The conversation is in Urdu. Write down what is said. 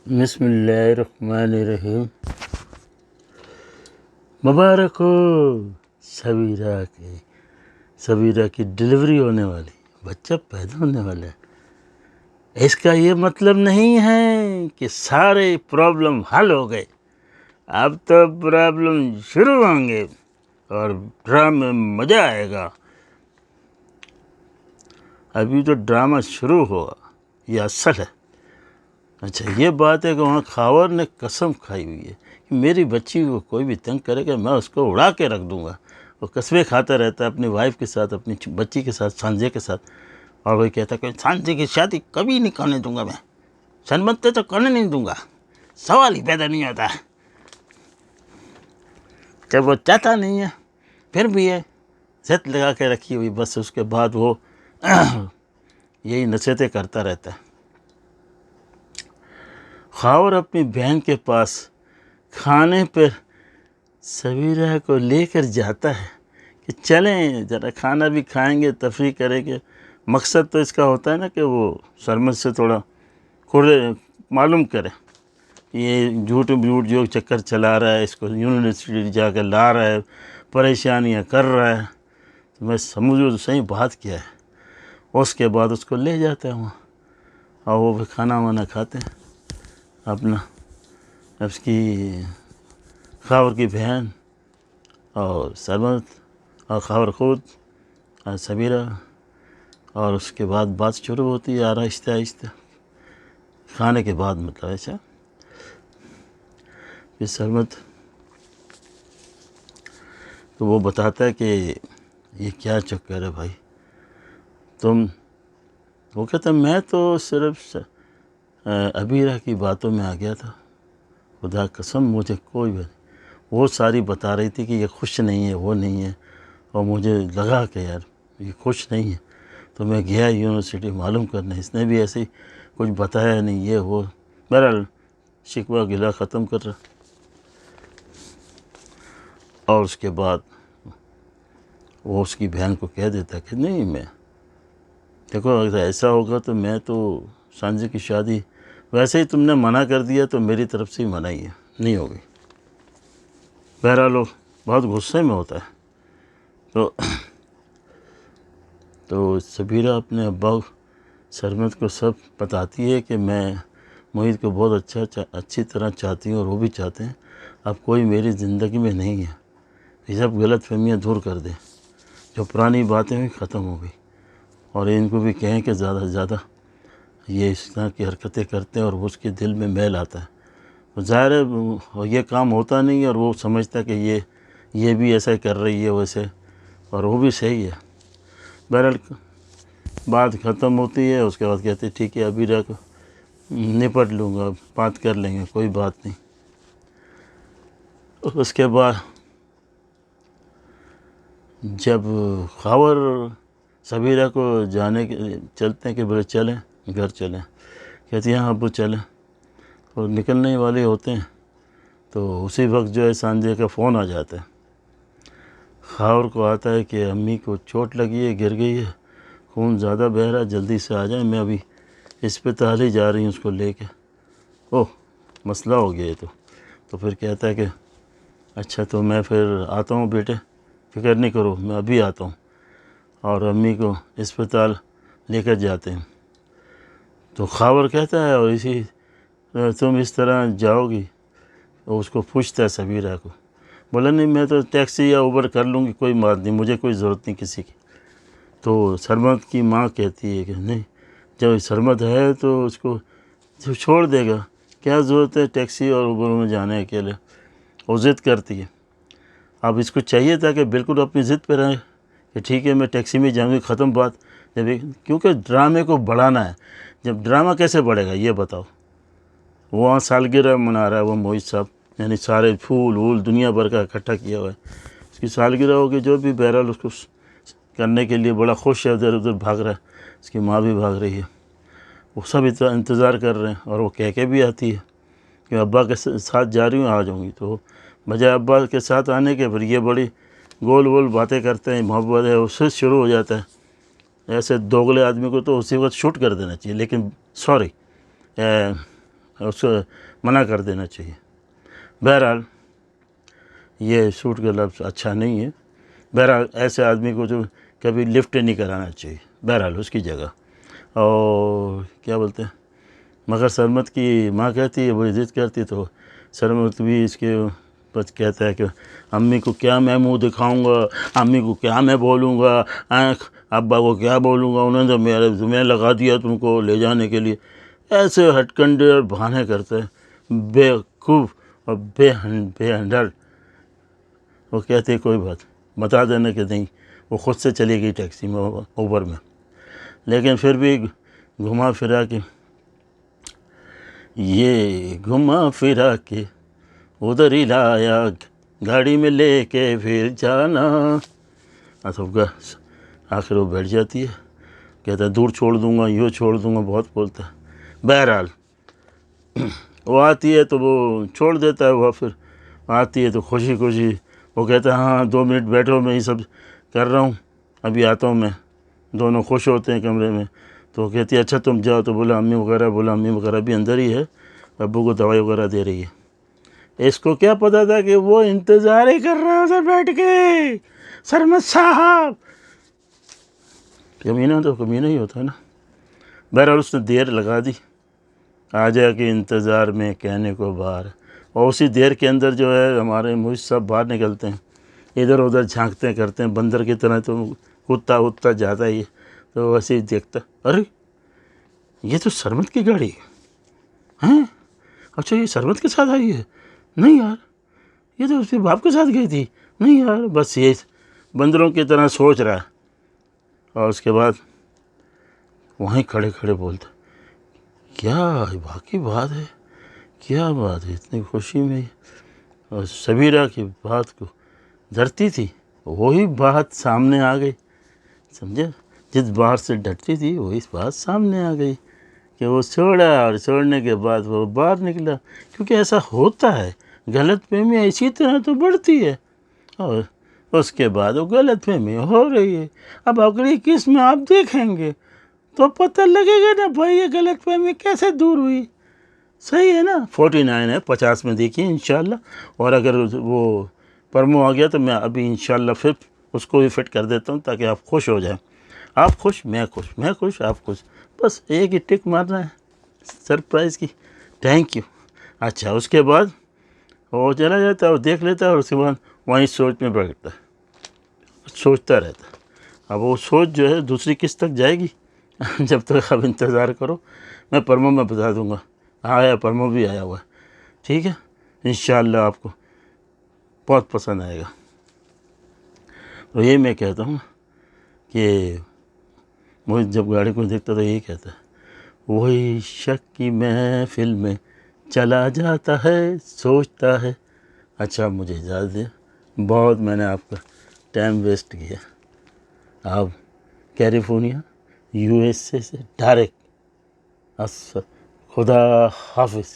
بسم اللہ الرحمن الرحیم۔ مبارک ہو سبیرہ کی ڈلیوری ہونے والی، بچہ پیدا ہونے والا ہے۔ اس کا یہ مطلب نہیں ہے کہ سارے پرابلم حل ہو گئے، اب تو پرابلم شروع ہوں گے اور ڈرامے میں مزہ آئے گا۔ ابھی تو ڈرامہ شروع ہوا، یہ اصل ہے۔ اچھا یہ بات ہے کہ وہاں خاور نے قسم کھائی ہوئی ہے کہ میری بچی کو کوئی بھی تنگ کرے گا میں اس کو اڑا کے رکھ دوں گا۔ وہ قسمیں کھاتا رہتا ہے اپنی وائف کے ساتھ، اپنی بچی کے ساتھ، سانجے کے ساتھ، اور وہی کہتا ہے کہ سانجے کی شادی کبھی نہیں کرنے دوں گا، میں سنمتے تو کرنے نہیں دوں گا، سوال ہی پیدا نہیں ہوتا۔ جب وہ چاہتا نہیں ہے پھر بھی ہے ضد لگا کے رکھی ہوئی، بس اس کے بعد وہ یہی نصیحتیں کرتا رہتا ہے۔ خاور اپنی بہن کے پاس کھانے پر سبیرہ کو لے کر جاتا ہے کہ چلیں ذرا کھانا بھی کھائیں گے، تفریح کریں گے۔ مقصد تو اس کا ہوتا ہے نا کہ وہ سرمد سے تھوڑا معلوم کرے، یہ جھوٹ جو چکر چلا رہا ہے، اس کو یونیورسٹی جا کر لا رہا ہے، پریشانیاں کر رہا ہے، تو میں سمجھو تو صحیح بات کیا ہے۔ اس کے بعد اس کو لے جاتا ہے وہاں، اور وہ بھی کھانا وانا کھاتے ہیں اپنا، اس کی خاور کی بہن اور سرمد اور خاور خود اور سبیرہ، اور اس کے بعد بات شروع ہوتی ہے آہستہ آہستہ، کھانے کے بعد مطلب ایسا۔ پھر سرمد تو وہ بتاتا ہے کہ یہ کیا چکر ہے بھائی وہ کہتا ہے میں تو صرف ابیرہ کی باتوں میں آ گیا تھا، خدا قسم مجھے کوئی بھی وہ ساری بتا رہی تھی کہ یہ خوش نہیں ہے، وہ نہیں ہے، اور مجھے لگا کہ یار یہ خوش نہیں ہے، تو میں گیا یونیورسٹی معلوم کرنے، اس نے بھی ایسے ہی کچھ بتایا نہیں، یہ وہ بہرحال شکوہ گلہ ختم کر رہا۔ اور اس کے بعد وہ اس کی بہن کو کہہ دیتا کہ نہیں، میں دیکھو اگر ایسا ہوگا تو میں تو سانجے کی شادی ویسے ہی تم نے منع کر دیا تو میری طرف سے ہی منع ہی ہے، نہیں ہوگی۔ بہرحال وہ بہت غصے میں ہوتا ہے، تو سبیرہ اپنے ابا سرمد کو سب بتاتی ہے کہ میں محیط کو بہت اچھی طرح چاہتی ہوں اور وہ بھی چاہتے ہیں، اب کوئی میری زندگی میں نہیں ہے، یہ سب غلط فہمیاں دور کر دیں، جو پرانی باتیں ہوئی ختم ہو گئی، اور ان کو بھی کہیں کہ زیادہ سے زیادہ یہ اس طرح کی حرکتیں کرتے ہیں اور اس کے دل میں میل آتا ہے، ظاہر ہے یہ کام ہوتا نہیں، اور وہ سمجھتا ہے کہ یہ بھی ایسا ہی کر رہی ہے ویسے، اور وہ بھی صحیح ہے۔ بہرحال بات ختم ہوتی ہے، اس کے بعد کہتے ہیں ٹھیک ہے ابیرہ کو نپٹ لوں گا، بات کر لیں گے، کوئی بات نہیں۔ اس کے بعد جب خاور سبیرہ کو جانے کے چلتے ہیں کہ بولے چلیں گھر چلیں، کہتی ہیں ہاں ابو چلیں، اور نکلنے والے ہوتے ہیں تو اسی وقت جو ہے سانجے کا فون آ جاتا ہے، خاور کو آتا ہے کہ امی کو چوٹ لگی ہے، گر گئی ہے، خون زیادہ بہہ رہا ہے، جلدی سے آ جائیں، میں ابھی اسپتال ہی جا رہی ہوں اس کو لے کے۔ اوہ مسئلہ ہو گیا ہے تو پھر کہتا ہے کہ اچھا تو میں پھر آتا ہوں بیٹے، فکر نہیں کرو میں ابھی آتا ہوں، اور امی کو اسپتال لے کر جاتے ہیں۔ تو خاور کہتا ہے اور تم اس طرح جاؤ گی؟ اس کو پوچھتا ہے سبیرہ کو، بولا نہیں میں تو ٹیکسی یا اوبر کر لوں گی، کوئی بات نہیں، مجھے کوئی ضرورت نہیں کسی کی۔ تو سرمد کی ماں کہتی ہے کہ نہیں، جب سرمد ہے تو اس کو چھوڑ دے گا، کیا ضرورت ہے ٹیکسی اور اوبر میں جانے اکیلے، وہ ضد کرتی ہے۔ اب اس کو چاہیے تھا کہ بالکل اپنی ضد پہ رہے کہ ٹھیک ہے میں ٹیکسی میں جاؤں گی، ختم بات، کیونکہ ڈرامے کو بڑھانا ہے۔ جب ڈرامہ کیسے بڑھے گا یہ بتاؤ، وہاں سالگرہ منا رہا ہے وہ محیط صاحب، یعنی سارے پھول وول دنیا بھر کا اکٹھا کیا ہوا ہے، اس کی سالگرہ ہوگی، جو بھی بہرحال اس کو کرنے کے لیے بڑا خوش ہے، ادھر ادھر بھاگ رہا ہے، اس کی ماں بھی بھاگ رہی ہے، وہ سب انتظار کر رہے ہیں، اور وہ کہہ کے بھی آتی ہے کہ ابا کے ساتھ جا رہی ہوں، آ جاؤں گی، تو بجائے ابا کے ساتھ آنے کے پھر یہ بڑی گول گول باتیں کرتے ہیں، محبت ہے اس سے شروع ہو جاتا ہے۔ ایسے دوغلے آدمی کو تو اسی وقت شوٹ کر دینا چاہیے، لیکن سوری اس کو منع کر دینا چاہیے. بہرحال یہ سوٹ کا لفظ اچھا نہیں ہے. بہرحال ایسے آدمی کو جو کبھی لفٹ نہیں کرانا چاہیے بہرحال اس کی جگہ. اور کیا بولتے ہیں، مگر سرمد کی ماں کہتی ہے، بڑی ضد کرتی، تو سرمد بھی اس کے بس کہتا ہے کہ امی کو کیا میں منہ دکھاؤں گا، امی کو کیا میں بولوں گا، ابا کو کیا بولوں گا، انہوں نے تو میرے ذمہ لگا دیا تم کو لے جانے کے لیے. ایسے ہٹ کنڈے اور بہانے کرتے ہیں، بیوقوف اور بے ہنڈر. وہ کہتے کوئی بات بتا دینا کہ نہیں، وہ خود سے چلی گئی ٹیکسی میں، اوبر میں. لیکن پھر بھی گھما پھرا کے یہ گھما پھرا کے ادھر ہی لایا، گاڑی میں لے کے پھر جانا. آخر وہ بیٹھ جاتی ہے، کہتا ہے دور چھوڑ دوں گا، یوں چھوڑ دوں گا، بہت بولتا ہے. بہرحال وہ آتی ہے تو وہ چھوڑ دیتا ہے. وہ پھر آتی ہے تو خوشی خوشی وہ کہتا ہے ہاں 2 منٹ بیٹھو، میں یہ سب کر رہا ہوں، ابھی آتا ہوں میں. دونوں خوش ہوتے ہیں کمرے میں. تو کہتی ہے اچھا تم جاؤ. تو بولا امی وغیرہ بھی اندر ہی ہے، ابو کو دوائی وغیرہ دے رہی ہے. اس کو کیا پتا تھا کہ وہ انتظار ہی کر رہا ہے ادھر بیٹھ کے، سرمد صاحب. کمینہ تو کمینہ ہی ہوتا ہے نا. بہرحال اس نے دیر لگا دی، آ جا کے انتظار میں کہنے کو باہر. اور اسی دیر کے اندر جو ہے ہمارے مجھ سب باہر نکلتے ہیں، ادھر ادھر جھانکتے کرتے ہیں، بندر کی طرح. تو اٹھتا جاتا ہی، تو ویسے ہی دیکھتا، ارے یہ تو سرمد کی گاڑی ہے، ہیں؟ اچھا یہ سرمد کے ساتھ آئی ہے؟ نہیں یار، یہ تو اس کے باپ کے ساتھ گئی تھی. نہیں یار، بس یہ بندروں کی طرح سوچ رہا ہے. اور اس کے بعد وہیں کھڑے کھڑے بولتا، کیا واقعی بات ہے، کیا بات ہے، اتنی خوشی میں. اور سبیرہ کی بات کو ڈرتی تھی، وہی بات سامنے آ گئی. سمجھے، جس بات سے ڈرتی تھی وہی بات سامنے آ گئی کہ وہ چھوڑا، اور چھوڑنے کے بعد وہ باہر نکلا. کیونکہ ایسا ہوتا ہے، غلط فہمی اسی طرح تو بڑھتی ہے، اور اس کے بعد وہ غلط فہمی ہو رہی ہے. اب اگلی قسط میں آپ دیکھیں گے تو پتہ لگے گا نا بھائی یہ غلط فہمی کیسے دور ہوئی. صحیح ہے نا. 49 ہے، 50 میں دیکھیے انشاءاللہ. اور اگر وہ پرمو آ گیا تو میں ابھی انشاءاللہ پھر اس کو بھی فٹ کر دیتا ہوں، تاکہ آپ خوش ہو جائیں. آپ خوش، میں خوش، میں خوش، آپ خوش. بس ایک ہی ٹک مارنا ہے سرپرائز کی. Thank you. اچھا اس کے بعد وہ چلا جاتا ہے اور دیکھ لیتا ہے، اور اس کے بعد وہیں سوچ میں بیٹھتا ہے، سوچتا رہتا ہے. اب وہ سوچ جو ہے دوسری قسط تک جائے گی. جب تک اب انتظار کرو، میں پرمو میں بتا دوں گا. آیا پرمو بھی آیا ہوا ہے، ٹھیک ہے. انشاءاللہ آپ کو بہت پسند آئے گا. تو یہ میں کہتا ہوں کہ مجھے جب گاڑی کو دیکھتا تو یہی کہتا ہے، وہی شک کی محفل میں چلا جاتا ہے، سوچتا ہے. اچھا مجھے اجازت دیں، بہت میں نے آپ کا ٹائم ویسٹ کیا. آپ کیلیفورنیا USA سے ڈائریکٹ. خدا حافظ.